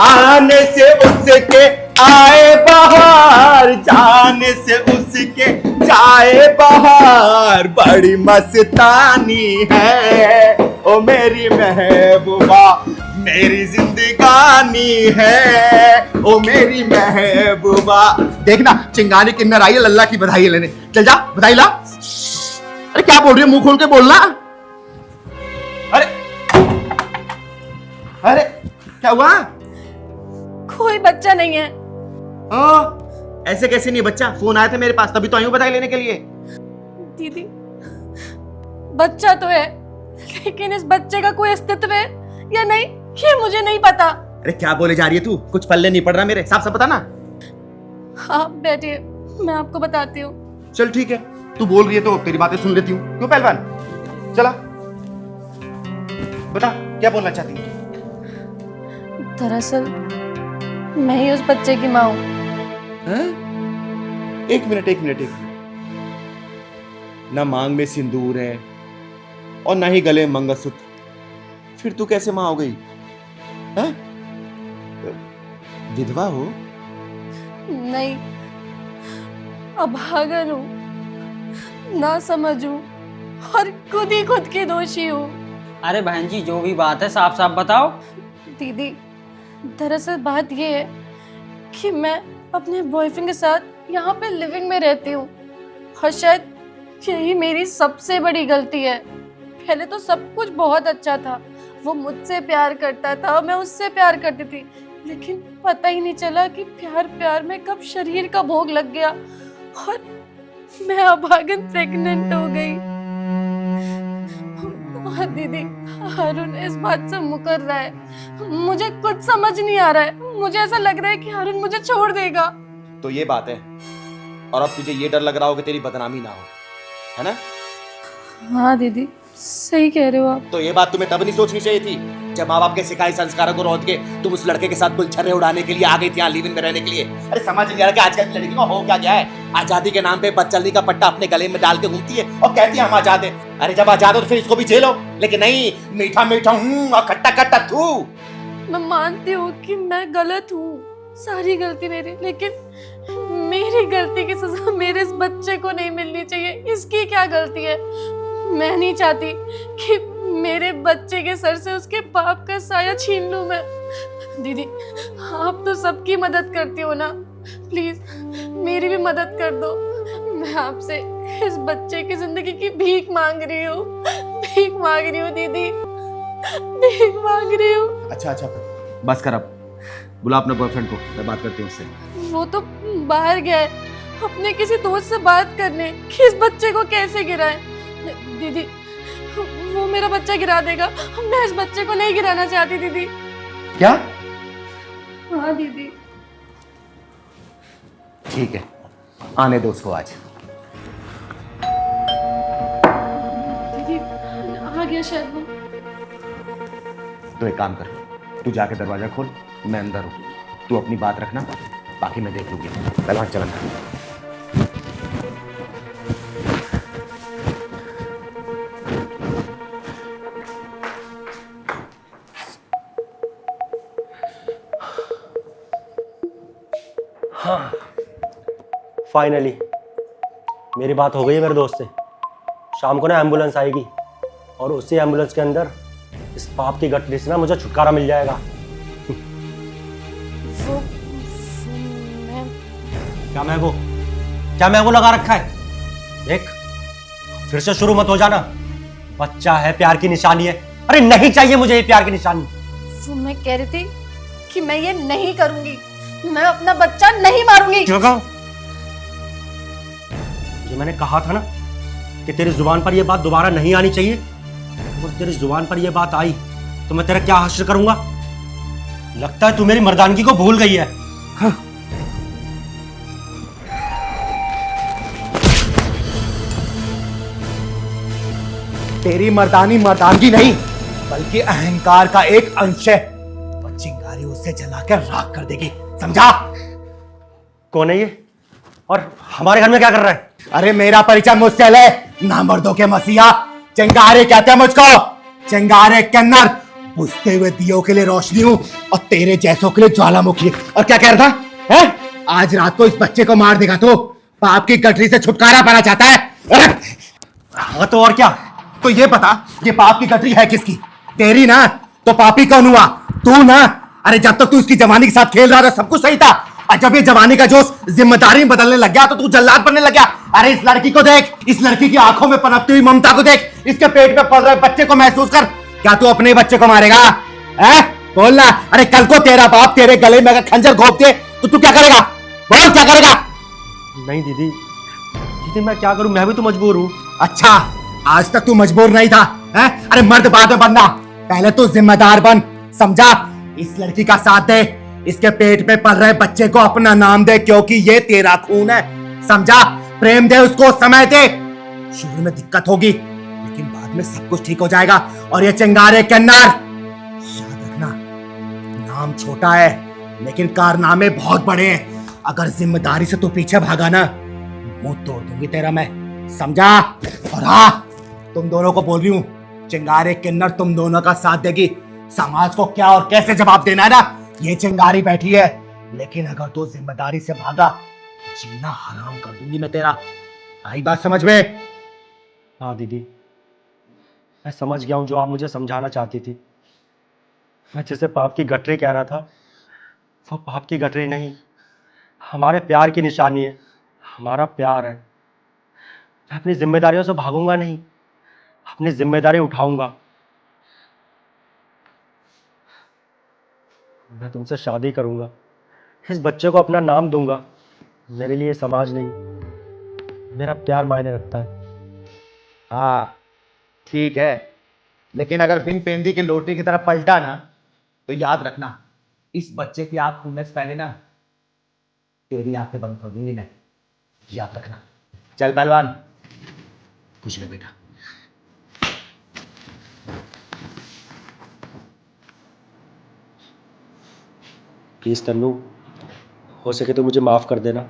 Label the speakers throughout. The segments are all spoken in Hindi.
Speaker 1: आने से उसके आए बाहर, जाने से उसके जाए बाहर, बड़ी मस्तानी है ओ मेरी महबूबा, मेरी जिंदगानी है ओ मेरी महबूबा। देखना चिंगारी किन्नर आई है, लल्ला की बधाई लेने। चल जा बधाई ला। अरे क्या बोल रही है, मुंह खोल के बोलना। अरे अरे क्या हुआ?
Speaker 2: कोई बच्चा नहीं है।
Speaker 1: ऐसे कैसे नहीं बच्चा? फोन आए थे मेरे पास, तभी तो आई हूं बधाई लेने के लिए।
Speaker 2: दीदी बच्चा तो है, लेकिन इस बच्चे का कोई अस्तित्व है या नहीं ये मुझे नहीं पता।
Speaker 1: अरे क्या बोले जा रही है तू? कुछ पल्ले नहीं पड़ रहा मेरे, साफ साफ बता ना।
Speaker 2: हाँ बैठिए, मैं आपको बताती हूँ।
Speaker 1: चल ठीक है, तू बोल रही है तो तेरी बातें सुन लेती हूँ। क्यों पहलवान, चला बता क्या बोलना चाहती है?
Speaker 2: दरअसल मैं ही उस बच्चे की माँ हूँ।
Speaker 1: एक मिनट। ना मांग में सिंदूर है और ना ही गले में मंगलसूत्र, फिर तू कैसे मां हो गई? विधवा हो?
Speaker 2: नहीं, अभागन हूँ, ना समझू और खुद ही खुद की दोषी हूँ।
Speaker 3: अरे बहन जी जो भी बात है साफ साफ बताओ।
Speaker 2: दीदी दरअसल बात ये है कि मैं अपने बॉयफ्रेंड के साथ यहाँ पे लिविंग में रहती हूँ और शायद यही मेरी सबसे बड़ी गलती है। पहले तो सब कुछ बहुत अच्छा था, वो मुझसे प्यार करता था, मैं उससे प्यार करती थी, लेकिन पता ही नहीं चला कि प्यार प्यार में कब शरीर का भोग लग गया और मैं अभागन प्रेग्नेंट हो गई। और दीदी हारून इस बात से मुकर रहा है, मुझे कुछ समझ नहीं आ रहा है। मुझे ऐसा लग रहा है कि हारून मुझे छोड़ देगा।
Speaker 1: तो ये बात है, और अब तुझे ये डर लग रहा हो कि तेरी बदनामी ना हो, है ना?
Speaker 2: हाँ दीदी सही कह रहे हो आप।
Speaker 1: तो ये बात तुम्हें तब नहीं सोचनी चाहिए थी जब माँ बाप के सिखाए संस्कारों को रोक के तुम उस लड़के के साथ गुलछर्रे उड़ाने के लिए आ गई थी, यहाँ लिव इन में रहने के लिए। अरे समझ नहीं आ रहा कि आजकल की लड़की को हो क्या गया है? आजादी के नाम पे बदचलनी का पट्टा अपने गले में डाल के घूमती है और कहती है हम आजाद हैं। अरे जब आजाद हो तो फिर इसको भी झेलो, लेकिन नहीं, मीठा मीठा और खट्टा खट्टा थू।
Speaker 2: मैं मानती हूँ कि मैं गलत हूँ, सारी गलती मेरी, लेकिन मेरी गलती की सजा मेरे इस बच्चे को नहीं मिलनी चाहिए। इसकी क्या गलती है? मैं नहीं चाहती कि मेरे बच्चे के सर से उसके बाप का साया छीन लूं मैं। दीदी आप तो सबकी मदद करती हो ना, प्लीज मेरी भी मदद कर दो। मैं आपसे इस बच्चे की जिंदगी की भीख मांग रही हूँ, भीख मांग रही हूँ दीदी, भीख मांग रही हूँ।
Speaker 1: अच्छा बस कर, अब बुला अपने बॉयफ्रेंड को, मैं बात करती हूँ उससे।
Speaker 2: वो तो बाहर गया है अपने किसी दोस्त से बात करने कि इस बच्चे को कैसे गिराए। दीदी वो मेरा बच्चा गिरा देगा, मैं इस बच्चे को नहीं गिराना चाहती दीदी।
Speaker 1: क्या?
Speaker 2: हाँ दीदी।
Speaker 1: ठीक है, आने दो उसको आज।
Speaker 2: दीदी आ गया शायद वो।
Speaker 1: तो एक काम कर, तू जाके दरवाजा खोल, मैं अंदर हूँ, तू अपनी बात रखना, बाकी मैं देख लूंगी। पहलवान चलना।
Speaker 4: हाँ फाइनली मेरी बात हो गई है मेरे दोस्त से। शाम को ना एम्बुलेंस आएगी और उसी एम्बुलेंस के अंदर इस पाप की गठरी से ना मुझे छुटकारा मिल जाएगा।
Speaker 2: वो मैं
Speaker 4: क्या मैं वो लगा रखा है? देख फिर से शुरू मत हो जाना। बच्चा है, प्यार की निशानी है। अरे नहीं चाहिए मुझे ये प्यार की निशानी।
Speaker 2: वो मैं कह रही थी कि मैं ये नहीं करूंगी, मैं अपना बच्चा नहीं मारूंगी।
Speaker 4: जो मैंने कहा था ना कि तेरी जुबान पर यह बात दोबारा नहीं आनी चाहिए, और तेरी जुबान पर यह बात आई तो मैं तेरा क्या हासिल करूंगा? लगता है तू मेरी मर्दानगी को भूल गई है। हाँ।
Speaker 1: तेरी मर्दानगी नहीं, बल्कि अहंकार का एक अंश है, और चिंगारी उसे जलाकर राख कर देगी, समझा?
Speaker 4: कौन है ये और हमारे घर में क्या कर रहा है?
Speaker 1: अरे मेरा परिचय मुझसे ले, ना मर्दों के मसीहा। चिंगारे कहते हैं मुझको, चिंगारे किन्नर, बुझते हुए दियों के लिए रोशनी हूँ और तेरे जैसों के लिए ज्वालामुखी। और क्या कह रहा था है? आज रात को इस बच्चे को मार देगा तो पाप की गठरी से छुटकारा पाना चाहता है?
Speaker 4: हाँ तो और क्या?
Speaker 1: तो ये बता, ये पाप की गठरी है किसकी? तेरी ना। तो पापी कौन हुआ? तू ना। अरे जब तक तू इसकी जवानी के साथ खेल रहा था सब कुछ सही था, और जब ये जवानी का जोश जिम्मेदारी बदलने लग गया तो तू जल्लाद बनने लग गया। अरे इस लड़की को देख, इस लड़की की आंखों में पनपती हुई ममता को देख, इसके पेट में पल रहे बच्चे को महसूस कर। क्या तू अपने बच्चे को मारेगा? है? बोलना। अरे कल को तेरा बाप तेरे गले में अगर खंजर घोंप दे तो तू क्या करेगा? बोल क्या करेगा?
Speaker 4: नहीं दीदी, दीदी मैं क्या करूं, मैं भी तो मजबूर हूं।
Speaker 1: अच्छा, आज तक तू मजबूर नहीं था है? अरे मर्द बाद में बनना, पहले तू जिम्मेदार बन, समझा? इस लड़की का साथ दे, इसके पेट में पल रहे बच्चे को अपना नाम दे, क्योंकि ये तेरा खून है, समझा? प्रेम दे उसको, समय दे। शुरू में दिक्कत होगी लेकिन बाद में सब कुछ ठीक हो जाएगा। और ये चिंगारे किन्नर, याद रखना, नाम छोटा है लेकिन कारनामे बहुत बड़े हैं। अगर जिम्मेदारी से तू पीछे भागा ना, मुंह तोड़ दूंगी तेरा मैं, समझा? और हाँ, तुम दोनों को बोल रही हूँ, चिंगारे किन्नर तुम दोनों का साथ देगी। समाज को क्या और कैसे जवाब देना है ना, ये चिंगारी बैठी है। लेकिन अगर तू जिम्मेदारी से भागा, जीना हराम कर दूंगी मैं तेरा। आई बात समझ में?
Speaker 4: हाँ दीदी, मैं समझ गया हूँ जो आप मुझे समझाना चाहती थी। मैं जिसे पाप की गठरी कह रहा था, वो पाप की गठरी नहीं, हमारे प्यार की निशानी है। हमारा प्यार है। मैं अपनी जिम्मेदारियों से भागूंगा नहीं, अपनी जिम्मेदारी उठाऊंगा। मैं तुमसे शादी करूंगा, इस बच्चे को अपना नाम दूंगा। मेरे लिए समाज नहीं, मेरा प्यार मायने रखता है।
Speaker 1: हाँ ठीक है, लेकिन अगर बिन पेंदी की लोटी की तरफ पलटा ना, तो याद रखना, इस बच्चे की आंख खून से पहले ना तेरी आंखें बंद कर दूंगी मैं, याद रखना। चल पहलवान, पूछ ले बेटा।
Speaker 4: प्लीज तन्नू, हो सके तो मुझे माफ कर देना।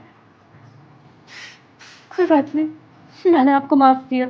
Speaker 2: कोई बात नहीं, मैंने आपको माफ किया।